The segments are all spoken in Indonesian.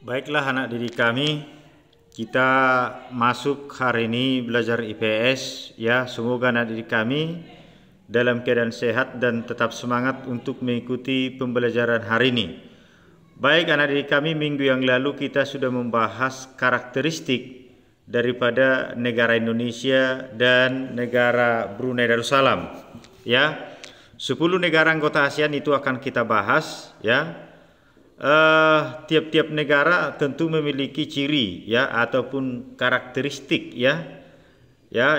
Baiklah anak didik kami, kita masuk hari ini belajar IPS ya. Semoga anak didik kami dalam keadaan sehat dan tetap semangat untuk mengikuti pembelajaran hari ini. Baik anak didik kami, minggu yang lalu kita sudah membahas karakteristik daripada negara Indonesia dan negara Brunei Darussalam ya. 10 negara anggota ASEAN itu akan kita bahas ya. Tiap-tiap negara tentu memiliki ciri ya ataupun karakteristik ya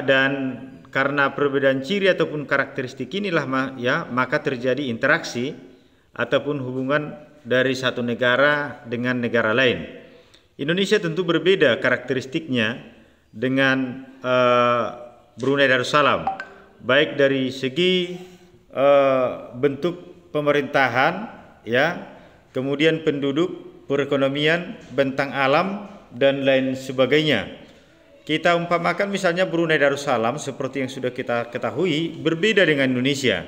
dan karena perbedaan ciri ataupun karakteristik inilah ya maka terjadi interaksi ataupun hubungan dari satu negara dengan negara lain. Indonesia tentu berbeda karakteristiknya dengan Brunei Darussalam, baik dari segi bentuk pemerintahan ya, kemudian penduduk, perekonomian, bentang alam, dan lain sebagainya. Kita umpamakan misalnya Brunei Darussalam seperti yang sudah kita ketahui berbeda dengan Indonesia.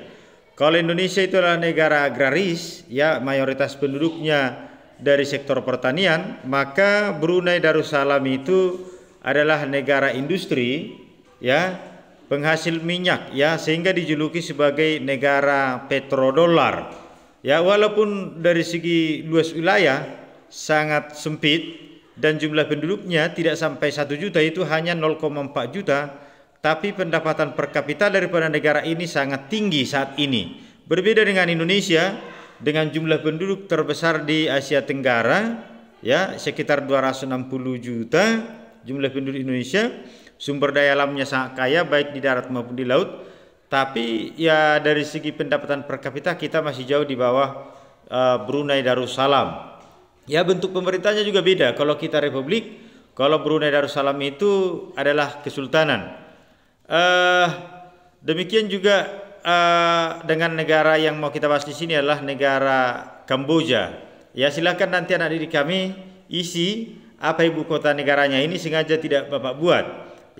Kalau Indonesia itu adalah negara agraris, ya mayoritas penduduknya dari sektor pertanian, maka Brunei Darussalam itu adalah negara industri, ya penghasil minyak, ya sehingga dijuluki sebagai negara petrodolar. Ya, walaupun dari segi luas wilayah sangat sempit dan jumlah penduduknya tidak sampai 1 juta, itu hanya 0,4 juta, tapi pendapatan per kapita daripada negara ini sangat tinggi saat ini. Berbeda dengan Indonesia dengan jumlah penduduk terbesar di Asia Tenggara, ya sekitar 260 juta jumlah penduduk Indonesia. Sumber daya alamnya sangat kaya baik di darat maupun di laut. Tapi ya dari segi pendapatan per kapita kita masih jauh di bawah Brunei Darussalam. Ya bentuk pemerintahnya juga beda. Kalau kita republik, kalau Brunei Darussalam itu adalah kesultanan. Demikian juga dengan negara yang mau kita bahas di sini adalah negara Kamboja. Ya silakan nanti anak didik kami isi apa ibu kota negaranya ini, sengaja tidak Bapak buat.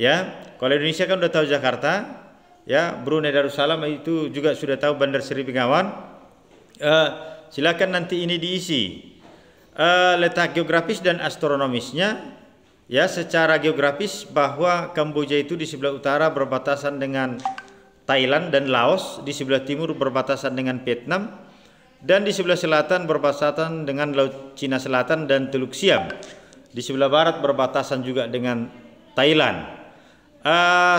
Ya kalau Indonesia kan udah tahu Jakarta. Ya, Brunei Darussalam itu juga sudah tahu Bandar Seri Begawan. Silakan nanti ini diisi. Letak geografis dan astronomisnya. Ya, secara geografis bahwa Kamboja itu di sebelah utara berbatasan dengan Thailand dan Laos, di sebelah timur berbatasan dengan Vietnam, dan di sebelah selatan berbatasan dengan Laut Cina Selatan dan Teluk Siam. Di sebelah barat berbatasan juga dengan Thailand.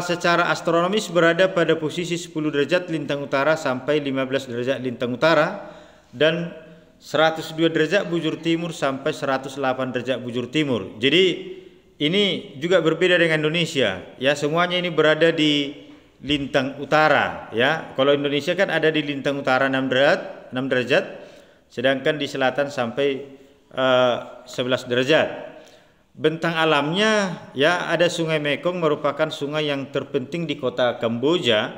Secara astronomis berada pada posisi 10 derajat lintang utara sampai 15 derajat lintang utara dan 102 derajat bujur timur sampai 108 derajat bujur timur. Jadi ini juga berbeda dengan Indonesia. Ya, semuanya ini berada di lintang utara ya. Kalau Indonesia kan ada di lintang utara 6 derajat, sedangkan di selatan sampai 11 derajat. Bentang alamnya ya ada Sungai Mekong merupakan sungai yang terpenting di kota Kamboja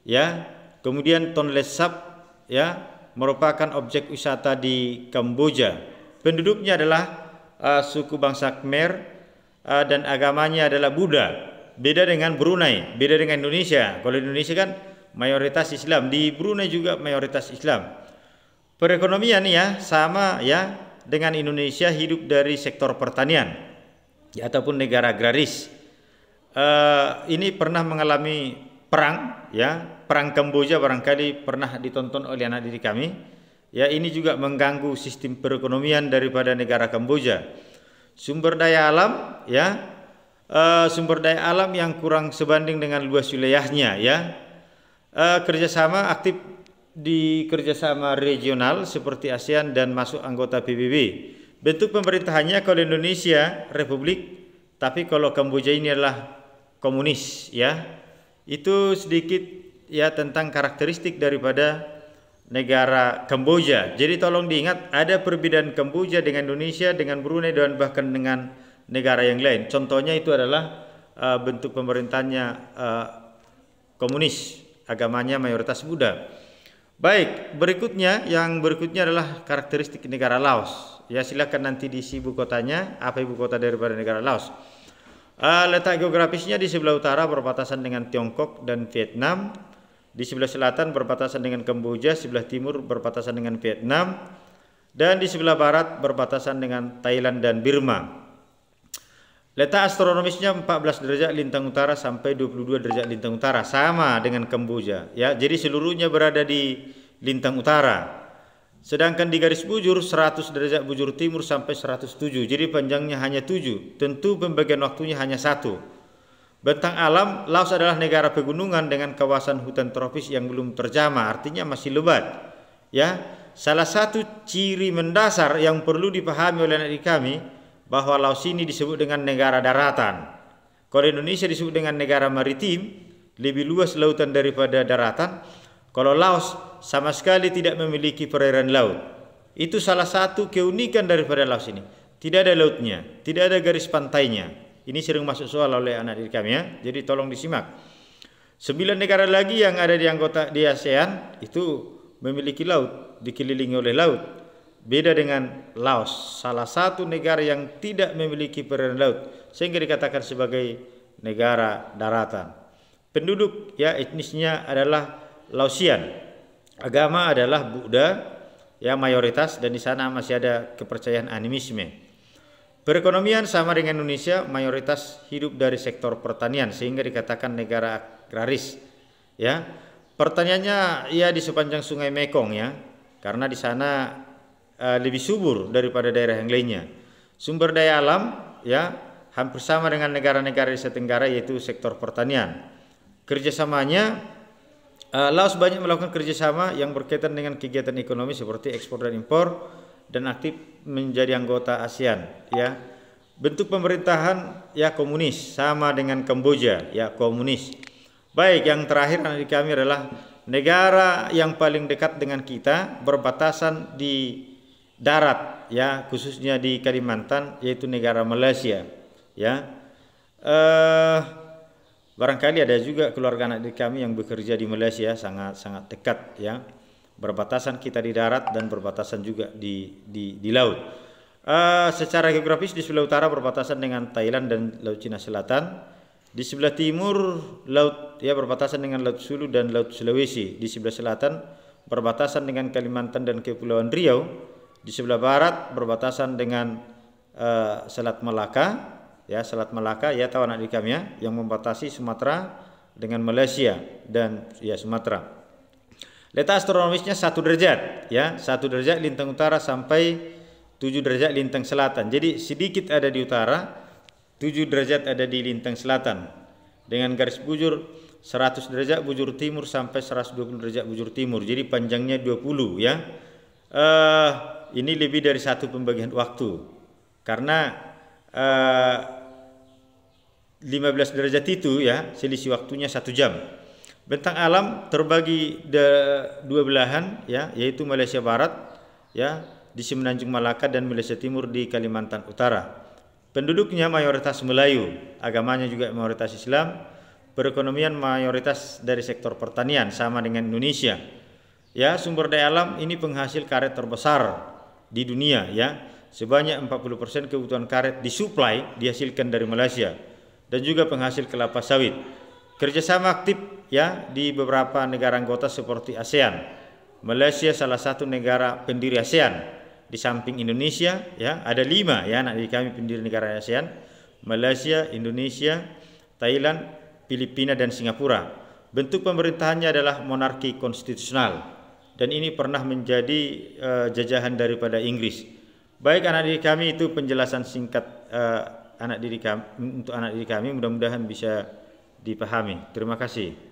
ya. Kemudian Tonle Sap ya merupakan objek wisata di Kamboja. Penduduknya adalah suku bangsa Khmer dan agamanya adalah Buddha. Beda dengan Brunei, beda dengan Indonesia. Kalau Indonesia kan mayoritas Islam, di Brunei juga mayoritas Islam. Perekonomian ya sama ya dengan Indonesia, hidup dari sektor pertanian ya, ataupun negara agraris. Ini pernah mengalami perang ya, perang Kamboja barangkali pernah ditonton oleh anak didik kami ya. Ini juga mengganggu sistem perekonomian daripada negara Kamboja. Sumber daya alam ya, sumber daya alam yang kurang sebanding dengan luas wilayahnya ya. Kerjasama aktif di kerjasama regional seperti ASEAN dan masuk anggota PBB. Bentuk pemerintahannya kalau Indonesia republik, tapi kalau Kamboja ini adalah komunis ya. Itu sedikit ya tentang karakteristik daripada negara Kamboja. Jadi tolong diingat ada perbedaan Kamboja dengan Indonesia, dengan Brunei dan bahkan dengan negara yang lain. Contohnya itu adalah bentuk pemerintahannya komunis, agamanya mayoritas Buddha. Baik, yang berikutnya adalah karakteristik negara Laos. Ya silakan nanti diisi ibu kotanya, apa ibu kota daripada negara Laos. Letak geografisnya di sebelah utara berbatasan dengan Tiongkok dan Vietnam, di sebelah selatan berbatasan dengan Kamboja, sebelah timur berbatasan dengan Vietnam, Dan di sebelah barat berbatasan dengan Thailand dan Burma. Letak astronomisnya 14 derajat lintang utara sampai 22 derajat lintang utara, sama dengan Kamboja ya. Jadi seluruhnya berada di lintang utara. Sedangkan di garis bujur 100 derajat bujur timur sampai 107. Jadi panjangnya hanya 7. Tentu pembagian waktunya hanya 1. Bentang alam, Laos adalah negara pegunungan dengan kawasan hutan tropis yang belum terjamah, artinya masih lebat. Ya, salah satu ciri mendasar yang perlu dipahami oleh anak kami bahwa Laos ini disebut dengan negara daratan. Kalau Indonesia disebut dengan negara maritim, lebih luas lautan daripada daratan. Kalau Laos sama sekali tidak memiliki perairan laut. Itu salah satu keunikan daripada Laos ini. Tidak ada lautnya, tidak ada garis pantainya. Ini sering masuk soal oleh anak didik kami ya. Jadi tolong disimak. 9 negara lagi yang ada di anggota di ASEAN itu memiliki laut, dikelilingi oleh laut. Beda dengan Laos, salah satu negara yang tidak memiliki perairan laut, sehingga dikatakan sebagai negara daratan. Penduduk ya etnisnya adalah Laosian. Agama adalah Buddha ya mayoritas, dan di sana masih ada kepercayaan animisme. Perekonomian sama dengan Indonesia, mayoritas hidup dari sektor pertanian, sehingga dikatakan negara agraris. Ya, pertaniannya ya di sepanjang Sungai Mekong ya, karena di sana lebih subur daripada daerah yang lainnya. Sumber daya alam ya hampir sama dengan negara-negara di Asia Tenggara, yaitu sektor pertanian. Kerjasamanya Laos banyak melakukan kerjasama yang berkaitan dengan kegiatan ekonomi seperti ekspor dan impor, dan aktif menjadi anggota ASEAN ya. Bentuk pemerintahan ya komunis, sama dengan Kamboja ya komunis. Baik, yang terakhir anak kami adalah negara yang paling dekat dengan kita, berbatasan di darat ya, khususnya di Kalimantan, yaitu negara Malaysia ya. Barangkali ada juga keluarga anak didik kami yang bekerja di Malaysia, sangat dekat ya, berbatasan kita di darat dan berbatasan juga di laut. Secara geografis di sebelah utara berbatasan dengan Thailand dan Laut Cina Selatan. Di sebelah timur laut ya berbatasan dengan Laut Sulu dan Laut Sulawesi. Di sebelah selatan berbatasan dengan Kalimantan dan Kepulauan Riau. Di sebelah barat berbatasan dengan Selat Malaka ya, Selat Malaka ya, tahu anak didik kami ya, yang membatasi Sumatera dengan Malaysia dan ya Sumatera. Letak astronomisnya 1 derajat ya, 1 derajat lintang utara sampai 7 derajat lintang selatan. Jadi sedikit ada di utara, 7 derajat ada di lintang selatan. Dengan garis bujur 100 derajat bujur timur sampai 120 derajat bujur timur. Jadi panjangnya 20 ya. Ini lebih dari 1 pembagian waktu, karena 15 derajat itu ya selisih waktunya 1 jam. Bentang alam terbagi 2 belahan ya, yaitu Malaysia Barat ya di Semenanjung Malaka dan Malaysia Timur di Kalimantan Utara. Penduduknya mayoritas Melayu, agamanya juga mayoritas Islam. Perekonomian mayoritas dari sektor pertanian, sama dengan Indonesia. Ya, sumber daya alam ini penghasil karet terbesar di dunia ya. Sebanyak 40% kebutuhan karet disuplai dihasilkan dari Malaysia, dan juga penghasil kelapa sawit. Kerjasama aktif ya di beberapa negara anggota seperti ASEAN. Malaysia salah satu negara pendiri ASEAN di samping Indonesia ya, ada 5 ya anak didik kami pendiri negara ASEAN: Malaysia, Indonesia, Thailand, Filipina dan Singapura. Bentuk pemerintahannya adalah monarki konstitusional, dan ini pernah menjadi jajahan daripada Inggris. Baik anak didik kami, itu penjelasan singkat anak didik kami, untuk anak didik kami, mudah-mudahan bisa dipahami. Terima kasih.